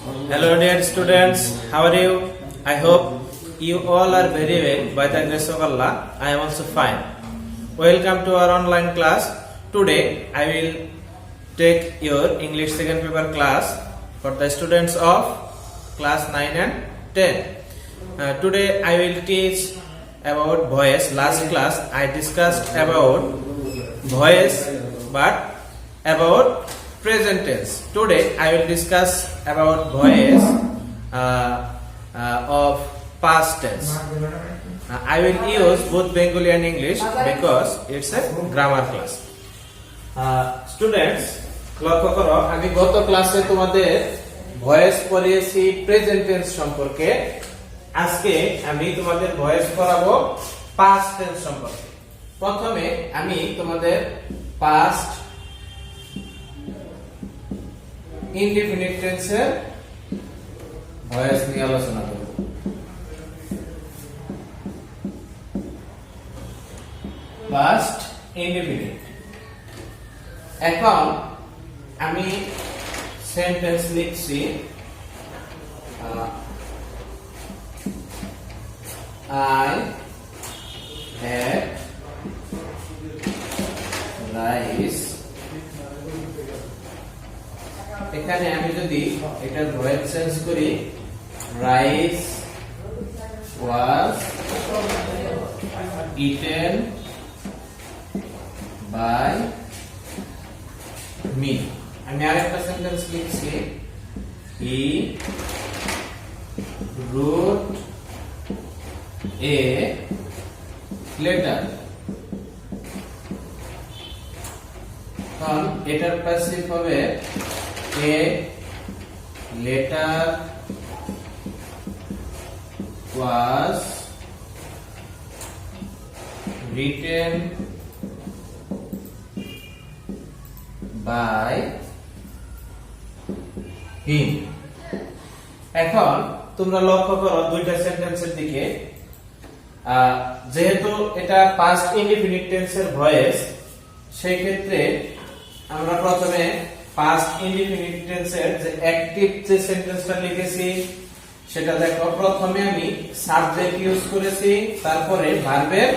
Hello dear students, how are you? I hope you all are very well by the grace of Allah. I am also fine. Welcome to our online class. Today I will take your English second paper class for the students of class 9 and 10. Today I will teach about voice. Last class I discussed about voice but about present tense. Today I will discuss about voice of past tense. I will use both Bengali and English because it's a grammar class. Students, লক্ষ্য করো আমি গত ক্লাসে তোমাদের voice পড়িয়েছি present tense সম্পর্কে। আজকে আমি তোমাদের ভয়েস পড়াবো পাস্ট টেন্স সম্পর্কে। প্রথমে আমি তোমাদের পাস্ট ইনডিফিনিট টেন্সের ভয়েস নিয়ে আলোচনা করব। Past indefinite. এখন আমি সেন্টেন্স লিখছি I had rice। এখানে আমি যদি এটার ভয়েস চেঞ্জ করি rice was eaten by me. আমি আরেকটা সেন্টেন্স লিখছি হি রোট এ লেটার। কারণ এটার প্যাসিভ হবে a letter was written by him। এখন তোমরা লক্ষ্য করো দুইটা সেন্টেন্সের দিকে, যেহেতু এটা পাস্ট ইনডিফিনিট টেন্সের ভয়েস, সেই ক্ষেত্রে আমরা প্রথমে পাস্ট ইনডিফিনিট টেন্সের যে অ্যাকটিভ যে সেন্টেন্সটা লিখেছি সেটা দেখো। প্রথমে আমি সাবজেক্ট ইউজ করেছি, তারপরে ভার্বের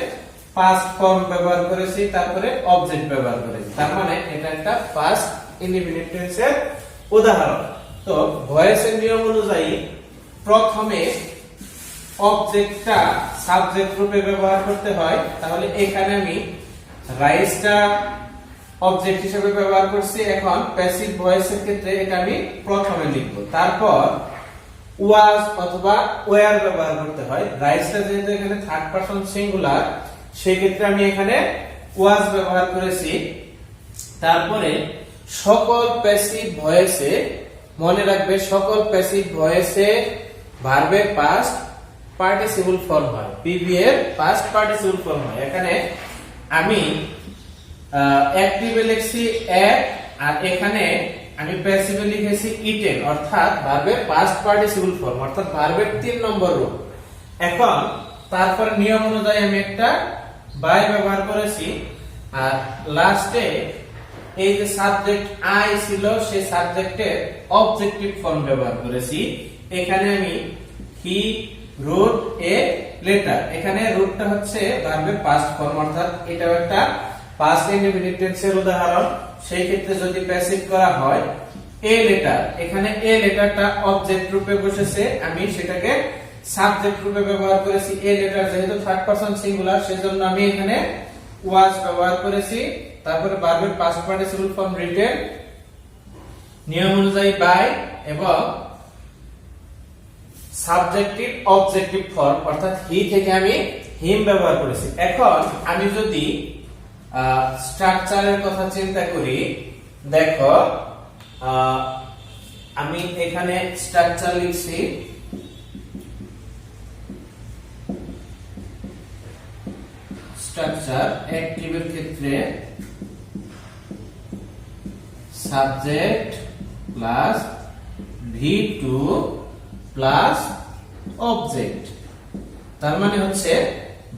পাস্ট ফর্ম ব্যবহার করেছি, তারপরে অবজেক্ট ব্যবহার করেছি। তার মানে এটা একটা পাস্ট ইনডিফিনিট টেন্সের উদাহরণ। তো ভয়েসের নিয়ম অনুযায়ী প্রথমে অবজেক্টটা সাবজেক্ট রূপে ব্যবহার করতে হয়। তাহলে এখানে আমি রাইসটা অবজেক্ট হিসেবে ব্যবহার করছি। এখন প্যাসিভ ভয়েসের ক্ষেত্রে এটা আমি প্রথমে লিখব, তারপর ওয়াজ অথবা ওয়্যার ব্যবহার করতে হয়। রাইসটা যেহেতু এখানে থার্ড পারসন সিঙ্গুলার, সেই ক্ষেত্রে আমি এখানে ওয়াজ ব্যবহার করেছি। তারপরে সকল প্যাসিভ ভয়েসে মনে রাখবে, সকল প্যাসিভ ভয়েসে ভার্বের পাস্ট পার্টিসিপল ফর্ম হয়, পিভি এর পাস্ট পার্টিসিপল ফর্ম হয়। এখানে আমি অ্যাক্টিভে লিখছি এক, আর এখানে আমি প্যাসিভে লিখেছি ইটেন, অর্থাৎ ভার্বের পাস্ট পার্টিসিপল ফর্ম, অর্থাৎ ভার্বের 3 নম্বর রূপ। এখন তারপর নিয়ম অনুযায়ী আমি একটা বাই ব্যবহার করেছি, আর লাস্টে এই যে সাবজেক্ট আই ছিল সেই সাবজেক্টের অবজেক্টিভ ফর্ম ব্যবহার করেছি। এখানে আমি হি রোট এ লেটার। এখানে রুটটা হচ্ছে ভার্বের পাস্ট ফর্ম, অর্থাৎ এটাও একটা পাস্ট ইনডিফিনিট টেন্সের উদাহরণ। সেই ক্ষেত্রে যদি প্যাসিভ করা হয় এ লেটার, এখানে এ লেটারটা অবজেক্ট রূপে বসেছে, আমি সেটাকে সাবজেক্ট রূপে ব্যবহার করেছি। এ লেটার যেহেতু থার্ড পারসন সিঙ্গুলার, সেজন্য আমি এখানে ওয়াজ ব্যবহার করেছি। তারপরে ভার্বের পাস্ট পার্টিসিপল ফর্ম রিটেন, নিয়ম অনুযায়ী বাই, এবং সাবজেক্টিভ অবজেক্টিভ ফর্ম অর্থাৎ হি থেকে আমি হিম ব্যবহার করেছি। এখন আমি যদি স্ট্রাকচারের কথা চিন্তা করি, দেখো আমি এখানে স্ট্রাকচার লিখছি স্ট্রাকচার অ্যাক্টিভের ক্ষেত্রে subject plus V2 plus object. তার মানে হচ্ছে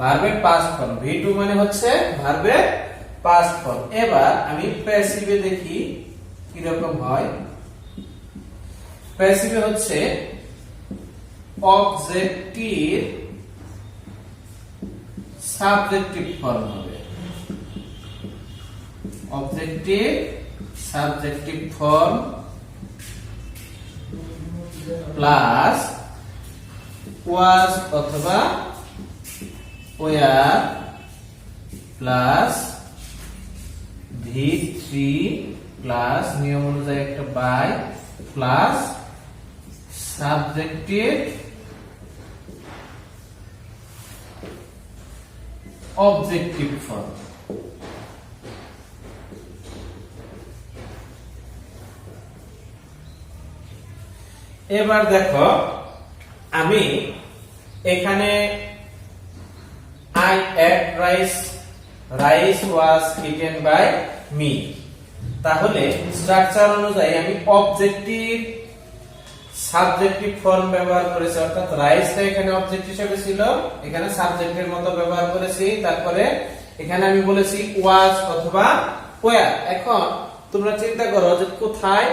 ভার্বের পাস্ট ফর্ম, V2 মানে হচ্ছে ভার্বের পাস্ট ফর্ম। এবার আমি প্যাসিভে দেখি কিরকম হয়। প্যাসিভে হচ্ছে অবজেক্টের সাবজেক্টিভ ফর্ম হবে, অবজেক্টের সাবজেক্টিভ ফর্ম প্লাস ওয়াজ অথবা ওয়ার প্লাস V3 প্লাস নিয়ম অনুযায়ী একটা বাই প্লাস সাবজেক্টের অবজেক্টিভ ফর্ম। এবার দেখো আমি এখানে I ate rice, rice was eaten by me, তাহলে স্ট্রাকচার অনুযায়ী আমি অবজেক্টিভ সাবজেক্টিভ ফর্ম ব্যবহার করেছি, অর্থাৎ রাইসটা এখানে অবজেক্ট হিসেবে ছিল, এখানে সাবজেক্টের মতো ব্যবহার করেছি। তারপরে এখানে আমি বলেছি ওয়াজ অথবা ওয়ার। এখন তোমরা চিন্তা করো যে কোথায়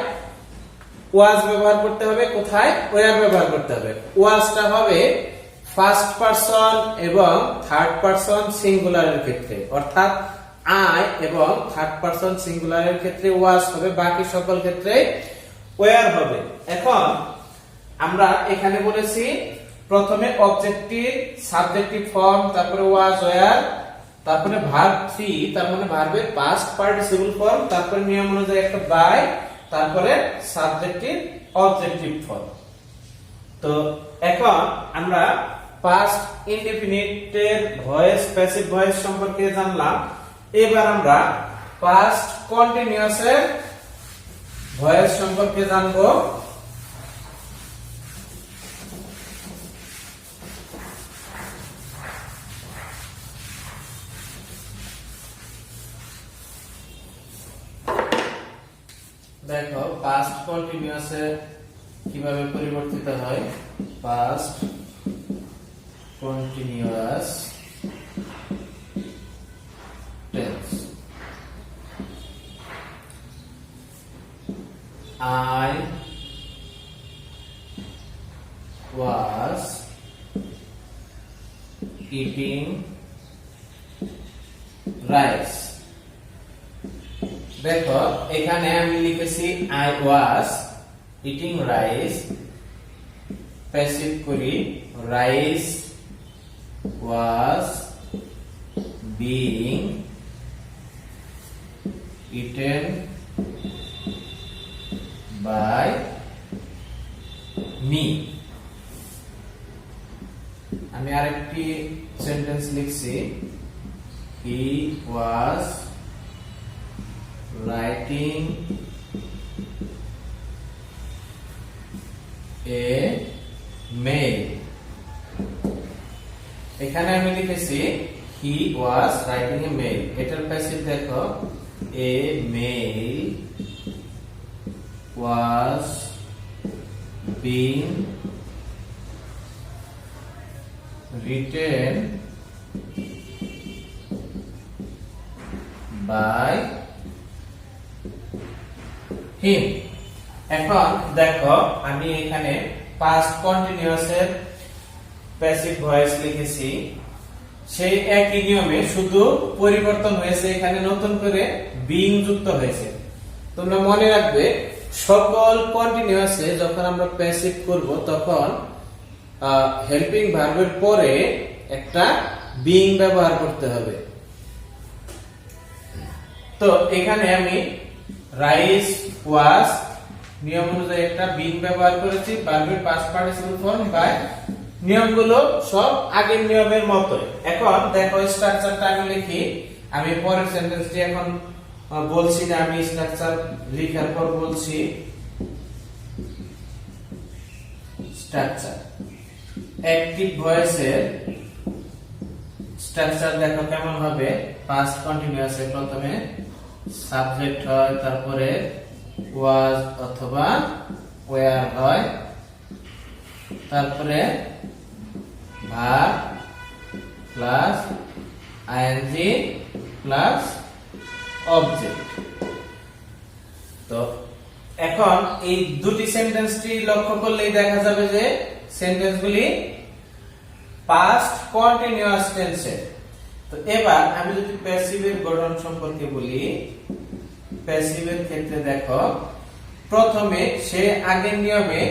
ওয়াজ ব্যবহার করতে হবে, কোথায় ওয়ার ব্যবহার করতে হবে। ওয়াজটা হবে ফার্স্ট পারসন এবং থার্ড পারসন সিঙ্গুলারের ক্ষেত্রে, অর্থাৎ আই এবং থার্ড পারসন সিঙ্গুলারের ক্ষেত্রে ওয়াজ হবে, বাকি সকল ক্ষেত্রে ওয়ার হবে। এখন আমরা এখানে বলেছি প্রথমে অবজেক্টিভ সাবজেক্টিভ ফর্ম, তারপরে ওয়াজ ওয়ার, তারপরে ভার্ব 3, তার মানে ভার্বের পাস্ট পার্টিসিপল ফর্ম, তারপরে নিয়ম অনুযায়ী একটা বাই, তারপরে সাবজেক্টিভ অবজেক্টিভ ফর্ম। তো এখন আমরা পাস্ট ইনডেফিনিটের ভয়েস প্যাসিভ ভয়েস সম্পর্কে জানলাম। এবার আমরা পাস্ট কন্টিনিউয়াসের ভয়েস সম্পর্কে জানবো। দেখো পাস্ট কন্টিনিউয়াসে কিভাবে পরিবর্তিত হয়। Past continuous tense, I was eating rice. দেখো এখানে আমি লিখেছি I was eating rice, passive করি rice was being eaten by me. আমি আরেকটি সেন্টেন্স লিখছি he was writing a mail. এখানে আমি লিখেছি he was writing a mail, এটার প্যাসিভ দেখো a mail was being written by him. এখন দেখো আমি এখানে পাস্ট কন্টিনিউয়াসের প্যাসিভ ভয়েস লিখেছি, সেই একই নিয়মে শুধু পরিবর্তন হয়েছে, এখানে নতুন করে বিং যুক্ত হয়েছে। তোমরা মনে রাখবে সকল কন্টিনিউয়াসে যখন আমরা প্যাসিভ করব তখন হেল্পিং ভার্বের পরে একটা বিং ব্যবহার করতে হবে। তো এখানে আমি রাইস ওয়াজ নিয়ম অনুযায়ী একটা বিং ব্যবহার করেছি, ভার্বের পাস্ট পার্টিসিপল ফর্ম বাই, নিয়মগুলো সব আগের নিয়মের মতোই। এখন দেখো স্ট্রাকচারটা আমি লিখি, আমি পরের সেন্টেন্সটি এখন বলছি না, আমি স্ট্রাকচার লেখার পর বলছি। স্ট্রাকচার অ্যাক্টিভ ভয়েসের স্ট্রাকচার দেখো কেমন হবে। পাস্ট কন্টিনিউয়াসে প্রথমে সাবজেক্ট হয়, তারপরে ওয়াজ অথবা ওয়্যার হয়, তারপরে verb plus ING plus object. তো এখন এই দুটি সেন্টেন্সটি লক্ষ্য করলেই দেখা যাবে যে সেন্টেন্সগুলি পাস্ট কন্টিনিউয়াস টেন্সের। তো এবার আমি যদি প্যাসিভের গঠন সম্পর্কে বলি, প্যাসিভের ক্ষেত্রে দেখো প্রথমে সে আগের নিয়মে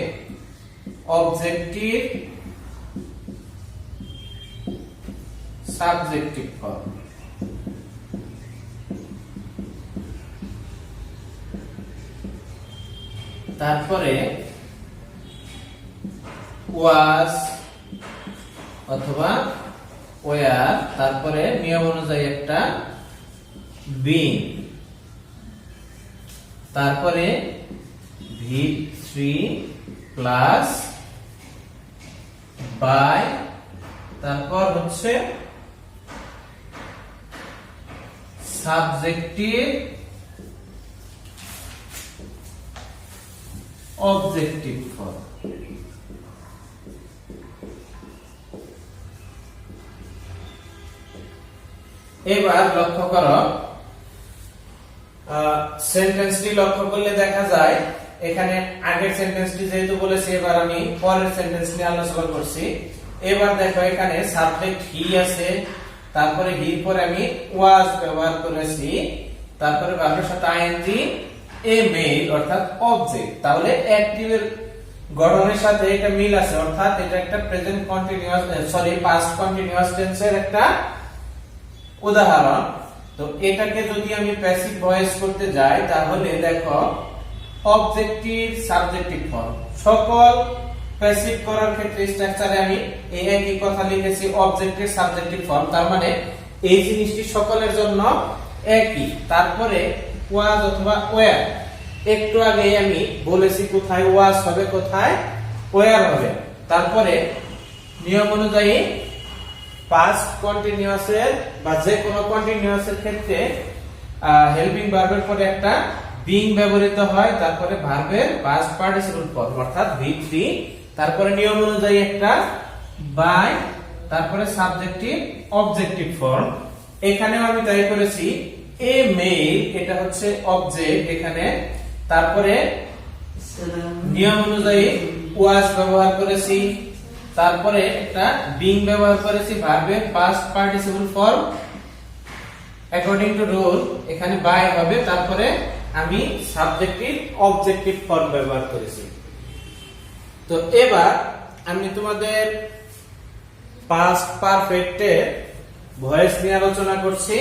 অবজেক্টিভ সাবজেক্টিভ ফর্ম, তারপরে ওয়াজ অথবা ওয়ার, তারপরে নিয়ম অনুযায়ী একটা বিং, তারপরে V3 প্লাস বাই, তারপর হচ্ছে সাবজেক্টিভ অবজেক্টিভ ফর্ম। এবার লক্ষ্য করো, সেন্টেন্সটি লক্ষ্য করলে দেখা যায় এখানে আগের সেন্টেন্সটি যেহেতু বলেছি, এবার আমি পরের সেন্টেন্স নিয়ে আলোচনা করছি। এবার দেখো এখানে সাবজেক্ট হি আছে, তারপরে হির পরে আমি ওয়াজ ব্যবহার করেছি, তারপরে ভার্বের সাথে আইএনজি এ মেইল অর্থাৎ অবজেক্ট। তাহলে অ্যাক্টিভের গঠনের সাথে এটা মিল আছে, অর্থাৎ এটা একটা প্রেজেন্ট কন্টিনিউয়াস পাস্ট কন্টিনিউয়াস টেন্সের একটা উদাহরণ। তো এটাকে যদি আমি প্যাসিভ ভয়েস করতে যাই তাহলে দেখো অবজেক্টিভ সাবজেক্টিভ ফর্ম, সকল প্যাসিভ করার ক্ষেত্রে স্ট্রাকচারে আমি এই একই কথা লিখেছি অবজেক্টিভ সাবজেক্টিভ ফর্ম, তার মানে এই জিনিসটি সকলের জন্য একই। তারপরে ওয়াজ অথবা ওয়্যার, একটু আগে আমি বলেছি কোথায় ওয়াজ হবে কোথায় ওয়্যার হবে। তারপরে নিয়ম অনুযায়ী পাস্ট কন্টিনিউয়াস এর বা যে কোনো কন্টিনিউয়াস এর ক্ষেত্রে হেল্পিং ভার্বের পরে একটা বিং ব্যবহৃত হয়, তারপরে ভার্বের পাস্ট পার্টিসিপল ফর্ম অর্থাৎ V3, তারপরে নিয়ম অনুযায়ী একটা বাই, তারপরে সাবজেক্টিভ অবজেক্টিভ ফর্ম। এখানেও আমি তাই করেছি, এ মেইল এটা হচ্ছে অবজেক্ট এখানে, তারপরে নিয়ম অনুযায়ী ওয়াজ ব্যবহার করেছি, তারপরে একটা বিং ব্যবহার করেছি, ভার্বের past participle form according to rule এখানে বাই হবে, তারপরে আমি সাবজেক্টিভ অবজেক্টিভ ফর্ম ব্যবহার করেছি। তো এবার আমি তোমাদের পাস্ট পারফেক্টের ভয়েস নিয়ে আলোচনা করছি।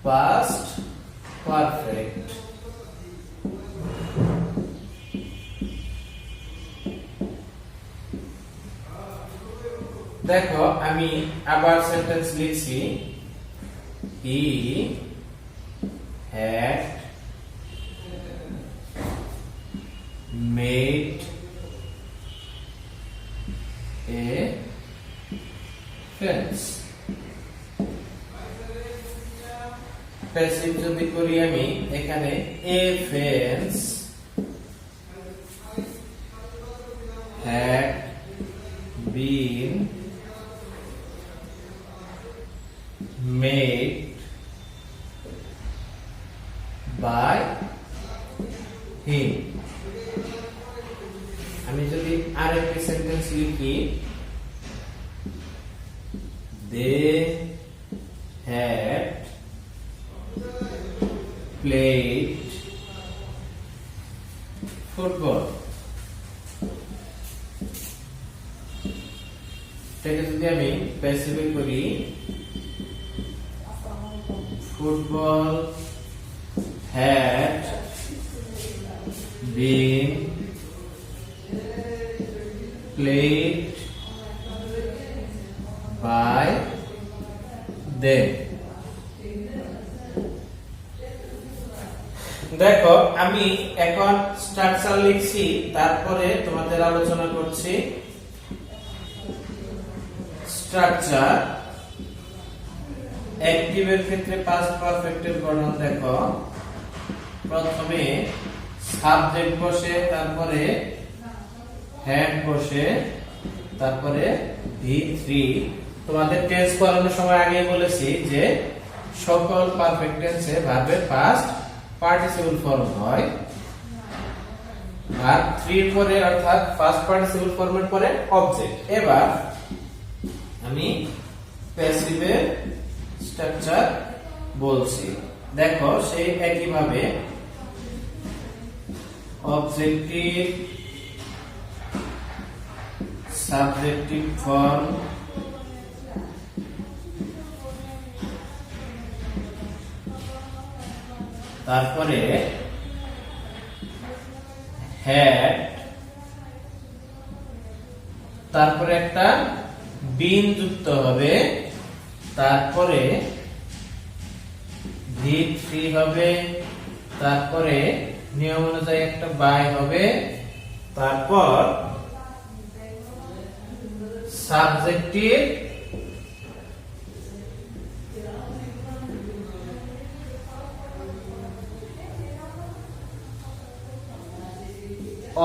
Past perfect, দেখো আমি আবার সেন্টেন্স লিখছি, he had made a fence। Passive যদি করি আমি এখানে a fence had been made by him। আমি যদি আরেকটি সেন্টেন্স লিখি, they had played football। এটাকে যদি আমি প্যাসিভে করি, football had been played by them। দেখো আমি এখন স্ট্রাকচার লিখছি, তারপরে তোমাদের আলোচনা করছি। স্ট্রাকচার অ্যাক্টিভের ক্ষেত্রে পাস্ট পারফেক্টের গঠন দেখো, প্রথমে সাবজেক্ট বসে, তারপরে হ্যাড বসে, তারপরে V3। তোমাদের টেন্স করানোর সময় আগে বলেছি যে সকল পারফেক্ট টেন্সে ভার্বের পাস্ট পার্টিসিপল ফর্ম হয়, আর 3 পরে অর্থাৎ ফার্স্ট পার্টিসিপল ফর্মের পরে অবজেক্ট। এবার আমি প্যাসিভের স্ট্রাকচার বলছি, দেখো সেই একই ভাবে অবজেক্টিভ, সাবজেক্টিভ ফর্ম, তারপরে হ্যাড, তারপরে একটা বিন যুক্ত হবে, তারপরে V3 হবে, তারপরে নিয়ম অনুযায়ী একটা বাই হবে, তারপর সাবজেক্টিভ,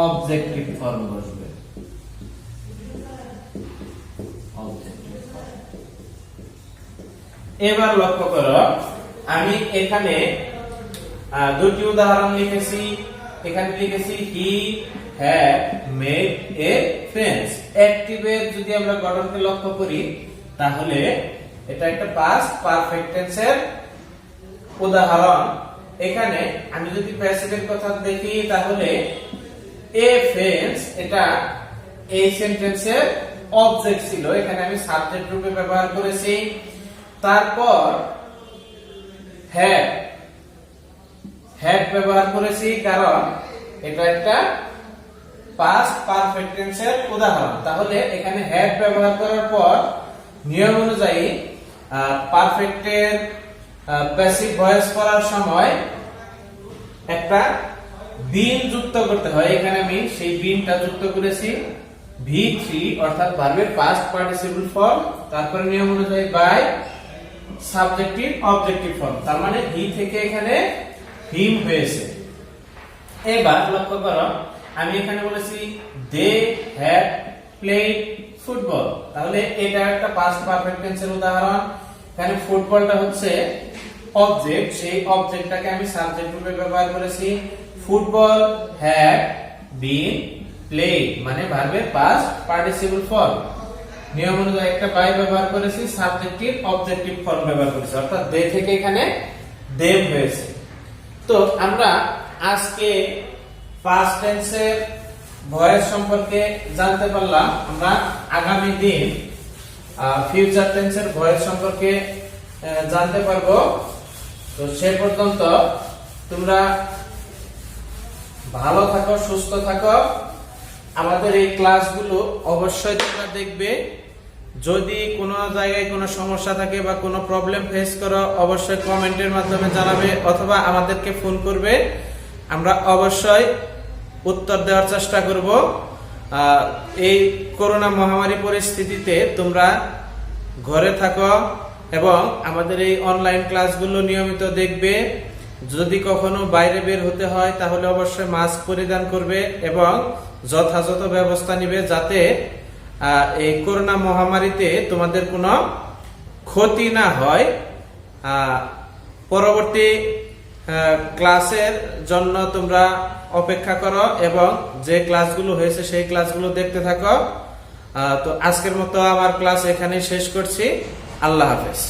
অবজেক্টিভ ফর্ম বসবে। এবার লক্ষ্য করো, আমি এখানে দুটি উদাহরণ লিখেছি। এখানে লিখেছি he had made a friends. অ্যাক্টিভের যদি আমরা গঠনকে লক্ষ্য করি তাহলে এটা একটা পাস্ট পারফেক্ট টেন্সের উদাহরণ। এখানে আমি যদি প্যাসিভের কথা দেখি তাহলে এ ফ্রেন্ডস এটা এই সেন্টেন্সের অবজেক্ট ছিল, এখানে আমি সাবজেক্ট রূপে ব্যবহার করেছি। তারপর হ্যাড ব্যবহার করেছি কারণ এটা একটা পাস্ট পারফেক্ট টেন্সের উদাহরণ। তাহলে এখানে হ্যাড ব্যবহার করার পর নিয়ম অনুযায়ী পারফেক্টের প্যাসিভ ভয়েস করার সময় একটা বিন যুক্ত করতে হয়। এখানে আমি সেই বিনটা যুক্ত করেছি V3 অর্থাৎ ভার্বের পাস্ট পার্টিসিপল ফর্ম, তারপরে নিয়ম অনুযায়ী বাই, সাবজেক্টিভ অবজেক্টিভ ফর্ম, তার মানে হি থেকে এখানে হিম হয়েছে। এবার লক্ষ্য করো, আমি এখানে বলেছি দে হ্যাড প্লেড ফুটবল, তাহলে এটা একটা পাস্ট পারফেক্ট টেন্সের উদাহরণ। এখানে ফুটবলটা হচ্ছে অবজেক্ট, সেই অবজেক্টটাকে আমি সাবজেক্ট রূপে ব্যবহার করেছি। ফুটবল হ্যাড বিন প্লেড মানে ভার্বের পাস্ট পার্টিসিপল ফর্ম, নিয়ম অনুযায়ী একটা বাই ব্যবহার করেছি, সাবজেক্টিভ অবজেক্টিভ ফর্ম ব্যবহার করেছি, অর্থাৎ দে থেকে এখানে দেম হয়েছে। তো আমরা আজকে পাস্ট টেন্সের ভয়েস সম্পর্কে জানতে পারলাম। আমরা আগামী দিন ফিউচার টেন্সের ভয়েস সম্পর্কে জানতে পারবো। তো সে পর্যন্ত তোমরা ভালো থাকো, সুস্থ থাকো। আমাদের এই ক্লাসগুলো অবশ্যই তোমরা দেখবে। যদি কোনো জায়গায় কোনো সমস্যা থাকে বা কোনো প্রবলেম ফেস করো অবশ্যই কমেন্টের মাধ্যমে জানাবে অথবা আমাদেরকে ফোন করবে, আমরা অবশ্যই উত্তর দেওয়ার চেষ্টা করব। এই করোনা মহামারী পরিস্থিতিতে তোমরা ঘরে থাকো এবং আমাদের এই অনলাইন ক্লাসগুলো নিয়মিত দেখবে। যদি কখনো বাইরে বের হতে হয় তাহলে অবশ্যই মাস্ক পরিধান করবে এবং যথাযথ ব্যবস্থা নিবে যাতে এই করোনা মহামারীতে তোমাদের কোনো ক্ষতি না হয়। পরবর্তী ক্লাসের জন্য তোমরা অপেক্ষা করো এবং যে ক্লাসগুলো হয়েছে সেই ক্লাসগুলো দেখতে থাকো। তো আজকের মতো আমার ক্লাস এখানেই শেষ করছি। আল্লাহ হাফেজ।